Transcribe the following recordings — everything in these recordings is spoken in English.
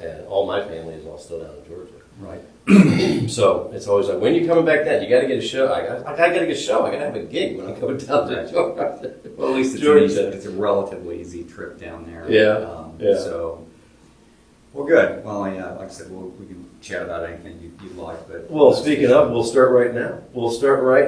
And all my family is all still down in Georgia. Right. So it's always like, when are you coming back then? You got to get a show. I got to get a show. I got to have a gig when I go down to Georgia. Well, at least it's a relatively easy trip down there. Yeah. So, well, good. Well, yeah, like I said, we can chat about anything you like. But well, speaking of, we'll start right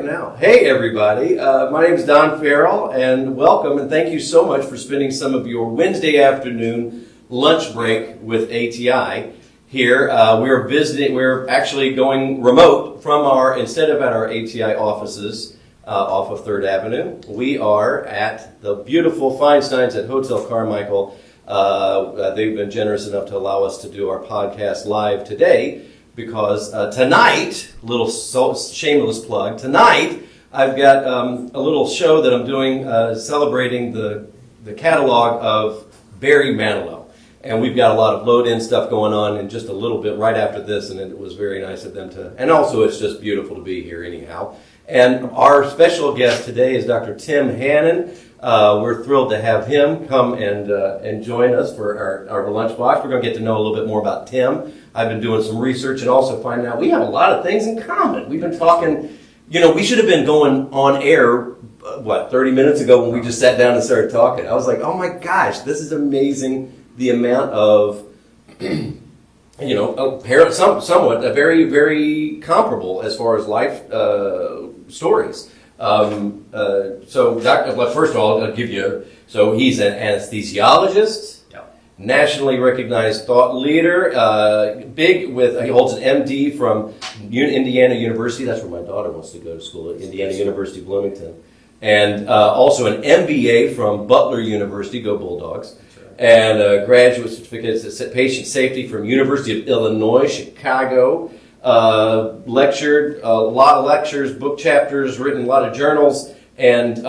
now. Hey, everybody. My name is Don Farrell, and welcome, and thank you so much for spending some of your Wednesday afternoon lunch break with ATI. Here, we're actually going remote from instead of at our ATI offices off of 3rd Avenue, we are at the beautiful Feinsteins at Hotel Carmichael. They've been generous enough to allow us to do our podcast live today because tonight, little shameless plug, tonight I've got a little show that I'm doing celebrating the catalog of Barry Manilow. And we've got a lot of load-in stuff going on in just a little bit right after this, and it was very nice of them to, and also it's just beautiful to be here anyhow. And our special guest today is Dr. Tim Hannon. We're thrilled to have him come and join us for our lunchbox. We're going to get to know a little bit more about Tim. I've been doing some research and also finding out we have a lot of things in common. We've been talking, we should have been going on air, 30 minutes ago when we just sat down and started talking. I was like, oh my gosh, this is amazing. The amount of, somewhat very, very comparable as far as life stories. So, first of all, I'll give you. So he's an anesthesiologist, nationally recognized thought leader. He holds an MD from Indiana University. That's where my daughter wants to go to school at Indiana University, Bloomington, and also an MBA from Butler University. Go Bulldogs. And a graduate certificate in patient safety from University of Illinois, Chicago. Lectured a lot of lectures, book chapters, written a lot of journals, and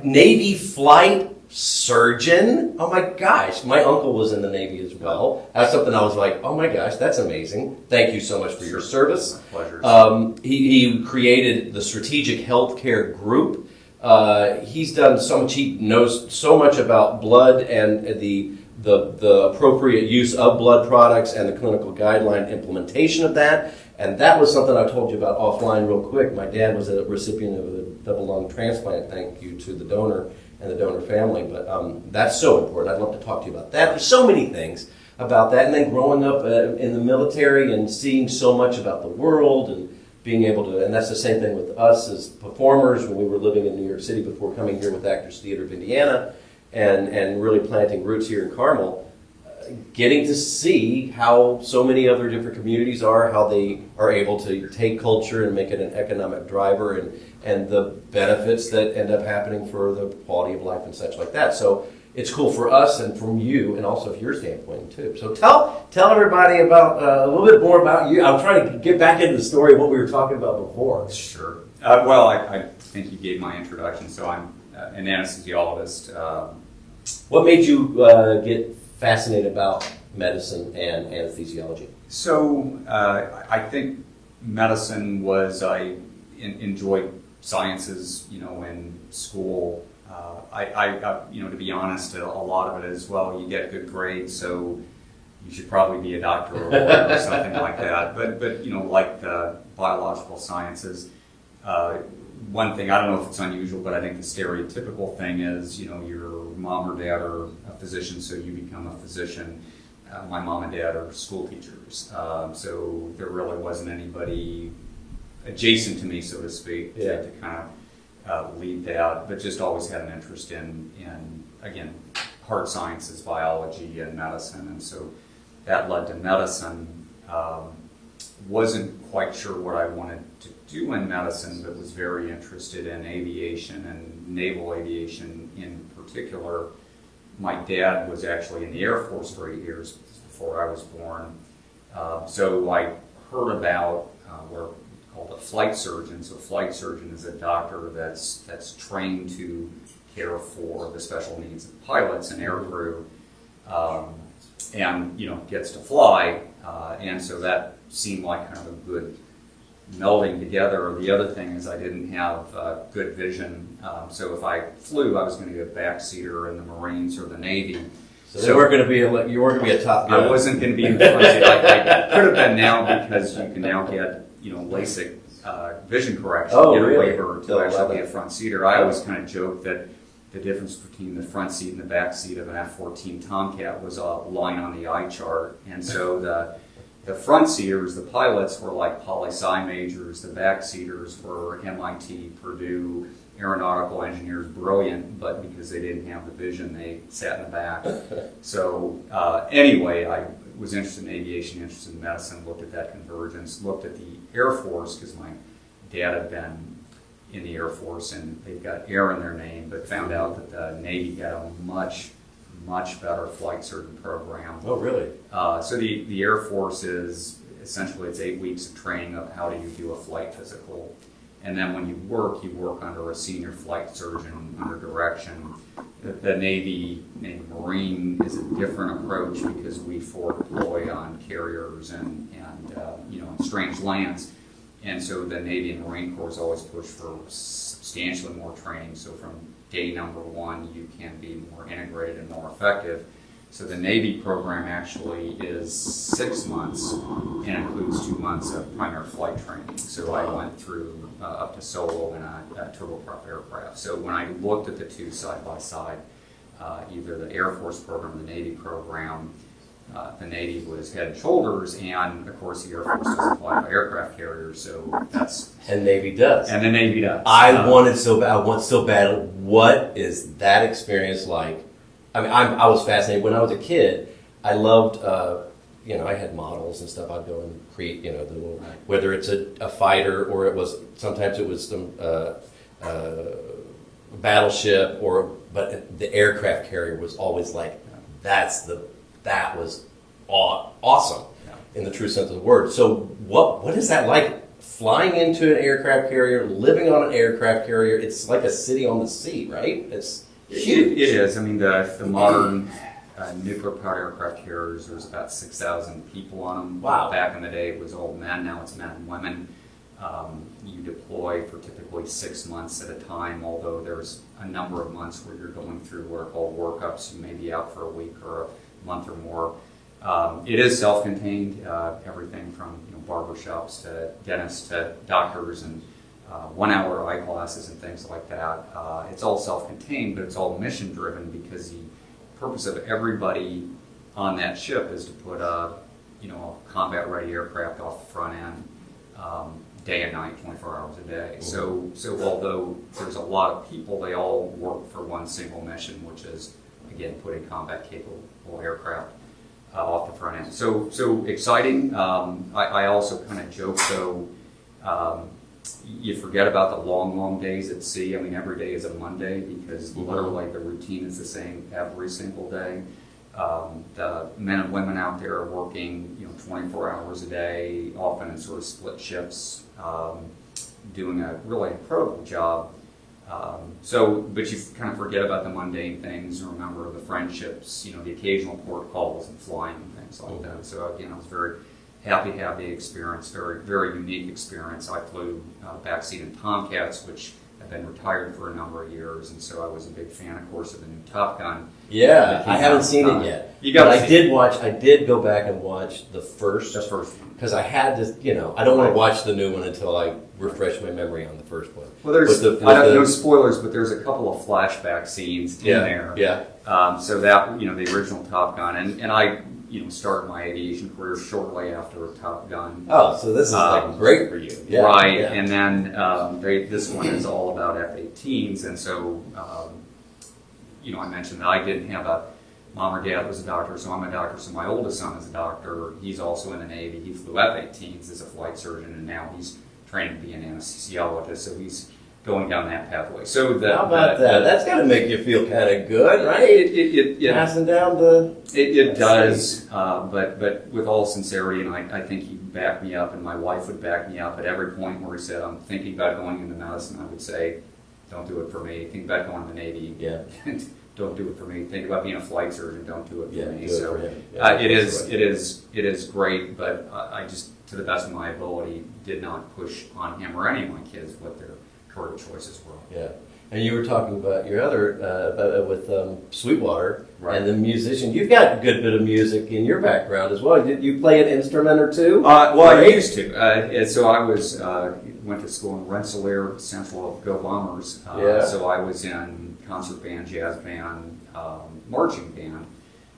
Navy flight surgeon. Oh my gosh, my uncle was in the Navy as well. That's something I was like, oh my gosh, that's amazing. Thank you so much for your service. My pleasure. He created the Strategic Healthcare Group. He's done so much. He knows so much about blood and the appropriate use of blood products and the clinical guideline implementation of that. And that was something I told you about offline real quick. My dad was a recipient of a double lung transplant. Thank you to the donor and the donor family. But that's so important. I'd love to talk to you about that. There's so many things about that. And then growing up in the military and seeing so much about the world and being able to, and that's the same thing with us as performers when we were living in New York City before coming here with Actors Theater of Indiana and really planting roots here in Carmel, getting to see how so many other different communities are, how they are able to take culture and make it an economic driver and the benefits that end up happening for the quality of life and such like that. So it's cool for us and from you, and also from your standpoint too. So tell everybody about a little bit more about you. I'm trying to get back into the story of what we were talking about before. Sure. I think you gave my introduction. So I'm an anesthesiologist. What made you get fascinated about medicine and anesthesiology? So I think medicine was I enjoyed sciences, in school. To be honest, a lot of it is, you get good grades, so you should probably be a doctor or a lawyer or something like that. But like the biological sciences, one thing, I don't know if it's unusual, but I think the stereotypical thing is, your mom or dad are a physician, so you become a physician. My mom and dad are school teachers, so there really wasn't anybody adjacent to me, so to speak, to kind of lead that, but just always had an interest in again, hard sciences, biology, and medicine, and so that led to medicine. Wasn't quite sure what I wanted to do in medicine, but was very interested in aviation and naval aviation in particular. My dad was actually in the Air Force for 8 years before I was born, so I heard about what called a flight surgeon. So a flight surgeon is a doctor that's trained to care for the special needs of pilots and air crew, and gets to fly, and so that seemed like kind of a good melding together. The other thing is I didn't have good vision, so if I flew, I was going to be a backseater in the Marines or the Navy. So you weren't going to be a top gun. I wasn't going to be in the front seat. I could have been now because you can now get LASIK vision correction, get a waiver to actually be a front seater. I always kind of joke that the difference between the front seat and the back seat of an F-14 Tomcat was a line on the eye chart, and so the front seaters, the pilots, were like poli-sci majors. The back seaters were MIT, Purdue, aeronautical engineers, brilliant, but because they didn't have the vision, they sat in the back. So anyway, I was interested in aviation, interested in medicine, looked at that convergence, looked at the Air Force, because my dad had been in the Air Force and they've got air in their name, but found out that the Navy had a much better flight surgeon program. Oh, really? So the Air Force is essentially, it's 8 weeks of training of how do you do a flight physical. And then when you work under a senior flight surgeon under direction. The Navy Marine is a different approach because we deploy on carriers and strange lands. And so the Navy and Marine Corps always push for substantially more training. So from day number one, you can be more integrated and more effective. So the Navy program actually is 6 months and includes 2 months of primary flight training. So I went through up to solo in a turboprop aircraft. So when I looked at the two side by side, either the Air Force program or the Navy program, the Navy was head and shoulders, and of course the Air Force doesn't fly by aircraft carriers, so that's... And Navy does. And the Navy does. I want so bad. What is that experience like? I mean, I was fascinated. When I was a kid, I loved, I had models and stuff. I'd go and create, the little, whether it's a fighter or sometimes it was some battleship but the aircraft carrier was always like, that was awesome in the true sense of the word. So what is that like? Flying into an aircraft carrier, living on an aircraft carrier, it's like a city on the sea, right? It's huge. It is. I mean, the modern nuclear-powered aircraft carriers, there's about 6,000 people on them. Wow. Back in the day, it was all men. Now it's men and women. You deploy for typically 6 months at a time, although there's a number of months where you're going through what are called workups. You may be out for a week or a month or more. It is self-contained, everything from barbershops to dentists to doctors and 1 hour eyeglasses and things like that. It's all self-contained, but it's all mission-driven because the purpose of everybody on that ship is to put a combat-ready aircraft off the front end day and night, 24 hours a day. So although there's a lot of people, they all work for one single mission, which is, again, putting combat-capable aircraft off the front end. So exciting. I also kind of joke, though, you forget about the long days at sea. I mean, every day is a Monday because literally the routine is the same every single day. The men and women out there are working, 24 hours a day, often in sort of split shifts, doing a really incredible job. But you kind of forget about the mundane things and remember the friendships, the occasional port calls and flying and things like that. So again, I was very happy to have the experience, very, very unique experience. I flew backseat in Tomcats, which have been retired for a number of years, and so I was a big fan, of course, of the new Top Gun. Yeah, I haven't seen it yet. I did go back and watch the first one. Because I had to, I don't want to watch the new one until I refresh my memory on the first one. Well, there's no spoilers, but there's a couple of flashback scenes in there. Yeah. So that, the original Top Gun, and I, started my aviation career shortly after Top Gun. Oh, so this is like great for you. Yeah, right, yeah. and then this one is all about F-18s, and so, I mentioned that I didn't have a mom or dad was a doctor, so I'm a doctor, so my oldest son is a doctor. He's also in the Navy. He flew F-18s as a flight surgeon, and now he's training to be an anesthesiologist, so he's going down that pathway. So how about that? That's got to make you feel kind of good, right? It passing down the... It does, but with all sincerity, and I think he'd back me up, and my wife would back me up at every point where he said, I'm thinking about going into medicine, I would say, don't do it for me. Think about going to the Navy. Yeah. Don't do it for me. Think about being a flight surgeon. Don't do it for me. So it is great, but I just, to the best of my ability, did not push on him or any of my kids what their career choices were. Yeah. And you were talking about your other, with Sweetwater, Right. and the musician. You've got a good bit of music in your background as well. Did you play an instrument or two? Well, Right? I used to. So I went to school in Rensselaer, Central Go Bombers. Yeah. So I was in concert band, jazz band, marching band,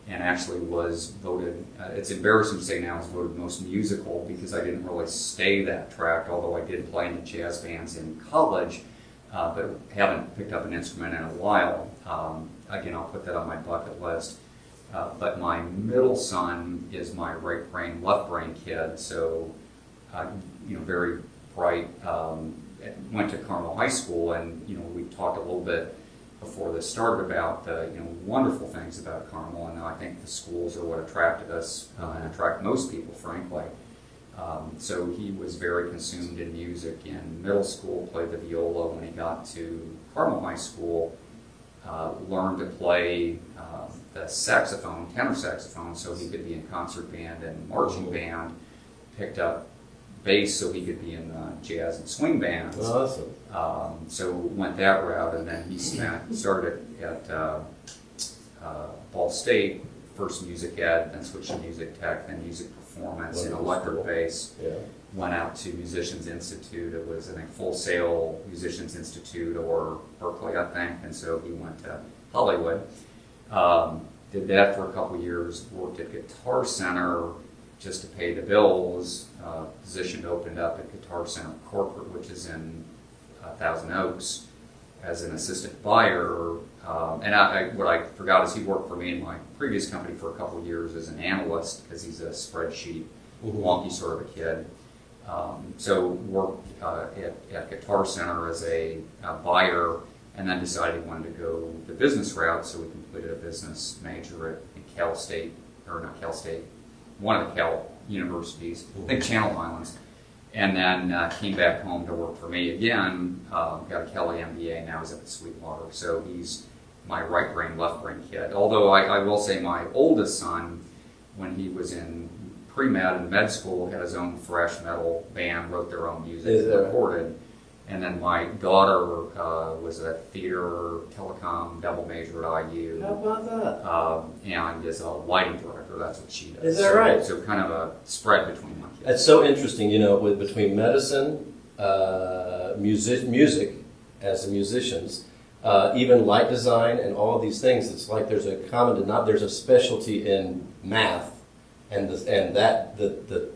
and actually was voted, it's embarrassing to say now, I was voted most musical because I didn't really stay that track, although I did play in the jazz bands in college, but haven't picked up an instrument in a while. Again, I'll put that on my bucket list. But my middle son is my right brain, left brain kid, so very bright. Went to Carmel High School, and we talked a little bit before this started about the wonderful things about Carmel, and I think the schools are what attracted us and attract most people, frankly. So he was very consumed in music in middle school, played the viola. When he got to Carmel High School, learned to play the saxophone, tenor saxophone, so he could be in concert band and marching band. Picked up bass so he could be in jazz and swing bands. Awesome. So went that route, and then he started at Ball State, first music ed, then switched to music tech, then music performance in electric bass. Yeah. Went out to Musicians Institute. It was, I think, Full Sail Musicians Institute or Berkeley, I think, and so he went to Hollywood. Did that for a couple of years, worked at Guitar Center just to pay the bills. Position opened up at Guitar Center Corporate, which is in Thousand Oaks, as an assistant buyer. And what I forgot is he worked for me in my previous company for a couple of years as an analyst, because he's a spreadsheet wonky sort of a kid. So worked at Guitar Center as a buyer, and then decided he wanted to go the business route, so we completed a business major at Cal State, or not Cal State, one of the Cal universities, I think Channel Islands, and then came back home to work for me again, got a Kelly MBA, now he's at Sweetwater, so he's my right brain, left brain kid. Although I will say my oldest son, when he was in pre-med and med school, had his own thrash metal band, wrote their own music, recorded. And then my daughter was a theater, telecom double major at IU. How about that? And is a lighting director. That's what she does. Is that right? So kind of a spread between my kids. That's so interesting, between medicine, music as the musicians, even light design and all of these things. It's like there's a specialty in math, and the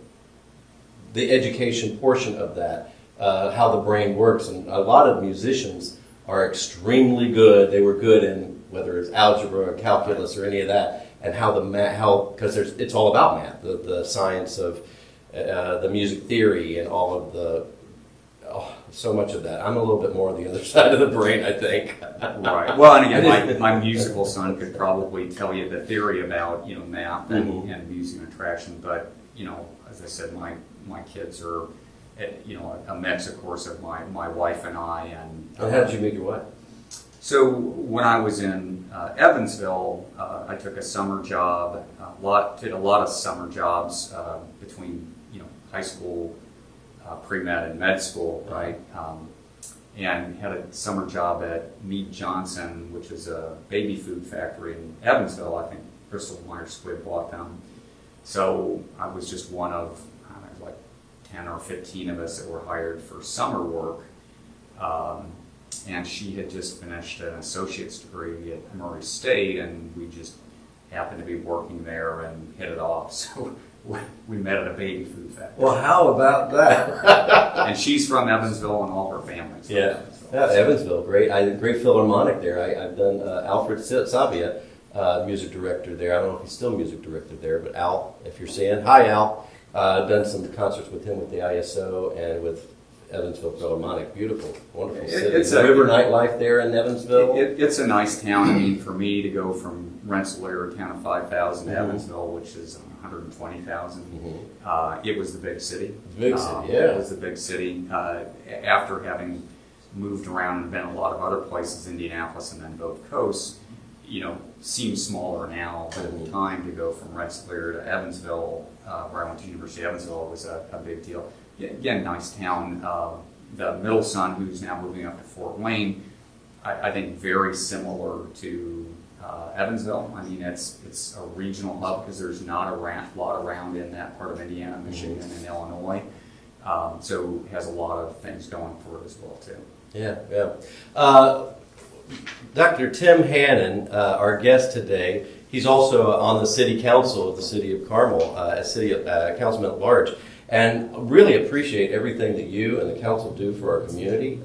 education portion of that. How the brain works, and a lot of musicians are extremely good. They were good in whether it's algebra or calculus or any of that, and because it's all about math, the science of the music theory and all of so much of that. I'm a little bit more on the other side of the brain, I think. Right. Well, and again, my musical son could probably tell you the theory about math and music and attraction, but as I said, my kids are. A mix, of course, of my wife and I. And how did you meet your wife? So when I was in Evansville, I took a summer job. Did a lot of summer jobs between high school, pre-med, and med school, right? And had a summer job at Mead Johnson, which is a baby food factory in Evansville. I think Bristol Myers Squibb bought them. So I was just one of 10 or 15 of us that were hired for summer work, and she had just finished an associate's degree at Murray State, and we just happened to be working there and hit it off. So we met at a baby food factory. Well, how about that? And she's from Evansville, and all her family's from Evansville. Yeah, Evansville, great Philharmonic there. I've done Alfred Savia, music director there. I don't know if he's still music director there, but Al, if you're seeing, hi Al. I've done some concerts with him with the ISO and with Evansville Philharmonic. Beautiful, wonderful city. It's a river nightlife there in Evansville. It's a nice town. I mean, for me to go from Rensselaer, a town of 5,000, to Evansville, which is 120,000, it was the big city. Big city, yeah. It was the big city. After having moved around and been a lot of other places, Indianapolis and then both coasts, seems smaller now, but at the time to go from Rensselaer to Evansville, where I went to University of Evansville, was a big deal. Again, nice town. The middle son, who's now moving up to Fort Wayne, I think very similar to Evansville. I mean, it's a regional hub because there's not a lot around in that part of Indiana, Michigan, and Illinois. So it has a lot of things going for it as well too. Yeah, Dr. Tim Hannon, our guest today, he's also on the City Council of the City of Carmel, as City Councilman at Large, and really appreciate everything that you and the council do for our community.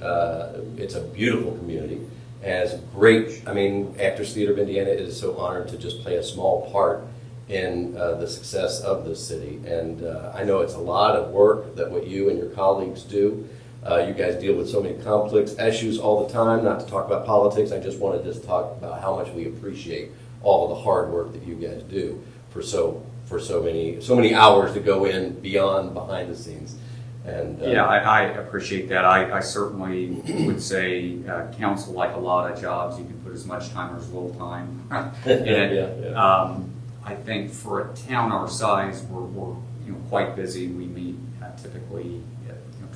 It's a beautiful community, and it's great. I mean, Actors Theater of Indiana is so honored to just play a small part in the success of this city, and I know it's a lot of work that what you and your colleagues do. You guys deal with so many complex issues all the time. Not to talk about politics, I just wanted to talk about how much we appreciate all of the hard work that you guys do for so many hours to go in beyond behind the scenes. And I appreciate that. I certainly would say council, like a lot of jobs, you can put as much time or as little time in it. I think for a town our size, we're quite busy. We meet typically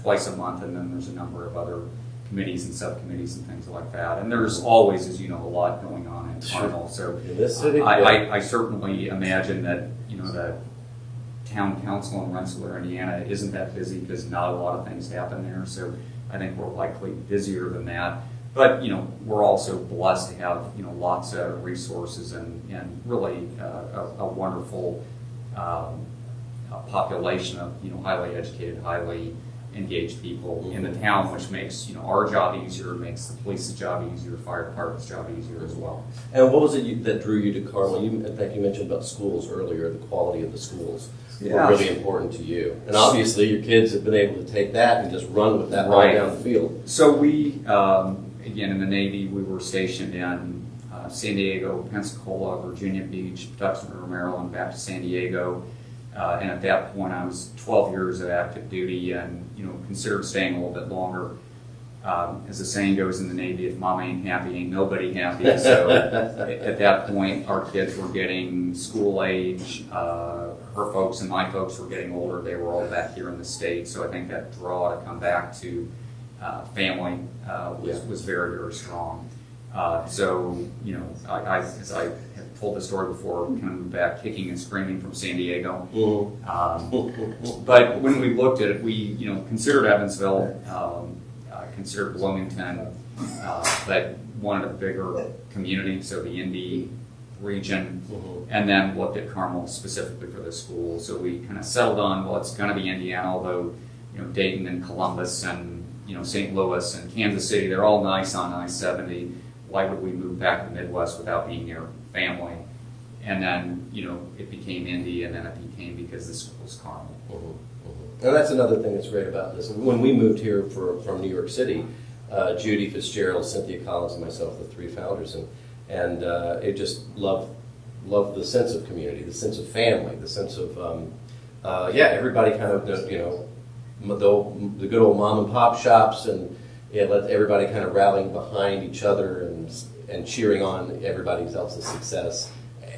twice a month, and then there's a number of other committees and subcommittees and things like that. And there's always, as you know, a lot going on in Carmel. So in this city, I certainly imagine that the town council in Rensselaer, Indiana, isn't that busy because not a lot of things happen there. So I think we're likely busier than that. But we're also blessed to have lots of resources and really a wonderful population of highly educated, highly engaged people in the town, which makes our job easier, makes the police's job easier, fire department's job easier as well. And what was it that drew you to Carmel? I think you mentioned about schools earlier, the quality of the schools were really important to you. And obviously your kids have been able to take that and just run with that right down the field. So we, again, in the Navy, we were stationed in San Diego, Pensacola, Virginia Beach, Tucson River, Maryland, back to San Diego. And at that point, I was 12 years of active duty and, considered staying a little bit longer. As the saying goes in the Navy, if mom ain't happy, ain't nobody happy. So at that point, our kids were getting school age. Her folks and my folks were getting older. They were all back here in the States. So I think that draw to come back to family was very, very strong. So, as I have told the story before, kind of moved back kicking and screaming from San Diego. But when we looked at it, we, considered Evansville, considered Bloomington, but wanted a bigger community, so the Indy region, and then looked at Carmel specifically for the school. So we kind of settled on, well, it's going to be Indiana, although, Dayton and Columbus and, St. Louis and Kansas City, they're all nice on I-70. Why would we move back to the Midwest without being near family? And then, it became Indy, and then it became because the school's Carmel. And that's another thing that's great about this. When we moved here from New York City, Judy Fitzgerald, Cynthia Collins, and myself, the three founders, and it just loved the sense of community, the sense of family, the sense of everybody kind of the good old mom and pop shops, and let everybody kind of rallying behind each other and cheering on everybody else's success.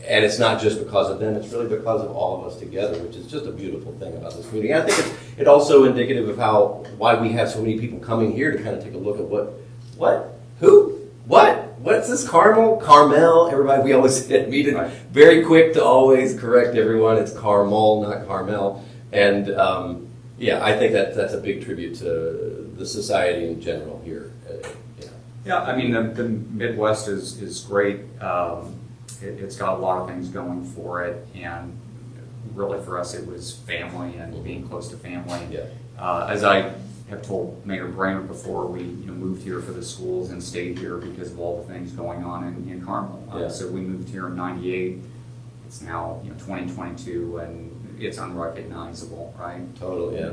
And it's not just because of them, it's really because of all of us together, which is just a beautiful thing about this community. And I think it's also indicative of why we have so many people coming here to kind of take a look at what's this Carmel, everybody, we always meet it very quick to always correct everyone. It's Carmel, not Carmel. And I think that's a big tribute to the society in general here. I mean, the Midwest is great. It's got a lot of things going for it, and really for us it was family and being close to family. As I have told Mayor Brainerd before, we moved here for the schools and stayed here because of all the things going on in Carmel. So we moved here in '98. It's now 2022, and it's unrecognizable, right? Totally, yeah.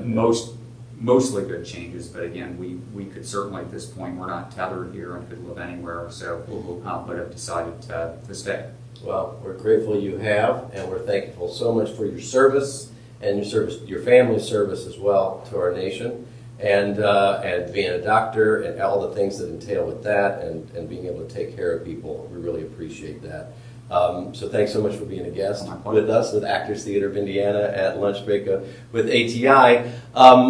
Mostly good changes, but again, we could certainly at this point, we're not tethered here and could live anywhere, so but have decided to stay. Well, we're grateful you have, and we're thankful so much for your service and your family's service as well to our nation, and being a doctor and all the things that entail with that, and being able to take care of people. We really appreciate that. So thanks so much for being a guest with us with Actors Theater of Indiana at Lunch Break with ATI.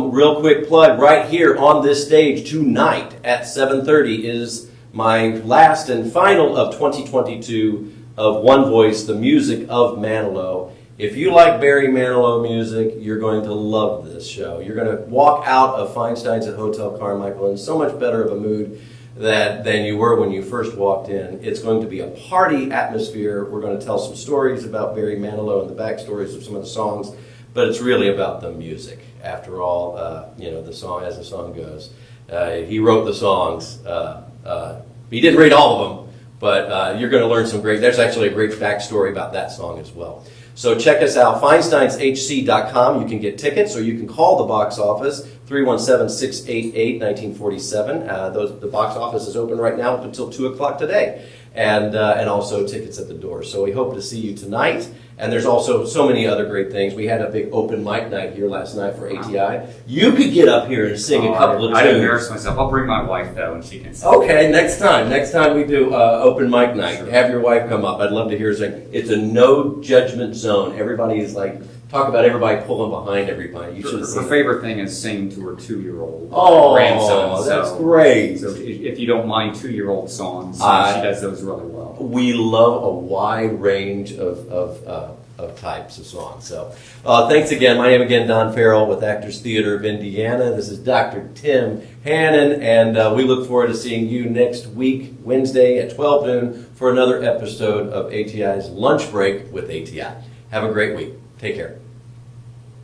Real quick plug, right here on this stage tonight at 7:30 is my last and final of 2022 of One Voice, the music of Manilow. If you like Barry Manilow music, you're going to love this show. You're going to walk out of Feinstein's at Hotel Carmichael in so much better of a mood than you were when you first walked in. It's going to be a party atmosphere. We're going to tell some stories about Barry Manilow and the backstories of some of the songs, but it's really about the music. After all, the song, as the song goes, he wrote the songs. He didn't write all of them, but you're going to learn some great. There's actually a great backstory about that song as well. So check us out, FeinsteinsHC.com. You can get tickets, or you can call the box office, 317-688-1947. The box office is open right now up until 2 o'clock today, and also tickets at the door. So we hope to see you tonight. And there's also so many other great things. We had a big open mic night here last night for ATI. You could get up here and sing a couple of tunes. I'd embarrass myself. I'll bring my wife, though, and she can sing. Okay, next time we do open mic night, sure. Have your wife come up. I'd love to hear her sing. It's a no judgment zone. Everybody is like, talk about everybody pulling behind everybody. You should. Her favorite thing is singing to her 2-year-old grandson. Oh, that's great. So if you don't mind 2-year-old songs, she does those really well. We love a wide range of types of songs. So thanks again. My name again, Don Farrell with Actors Theater of Indiana. This is Dr. Tim Hannon, and we look forward to seeing you next week, Wednesday at 12 noon for another episode of ATI's Lunch Break with ATI. Have a great week. Take care.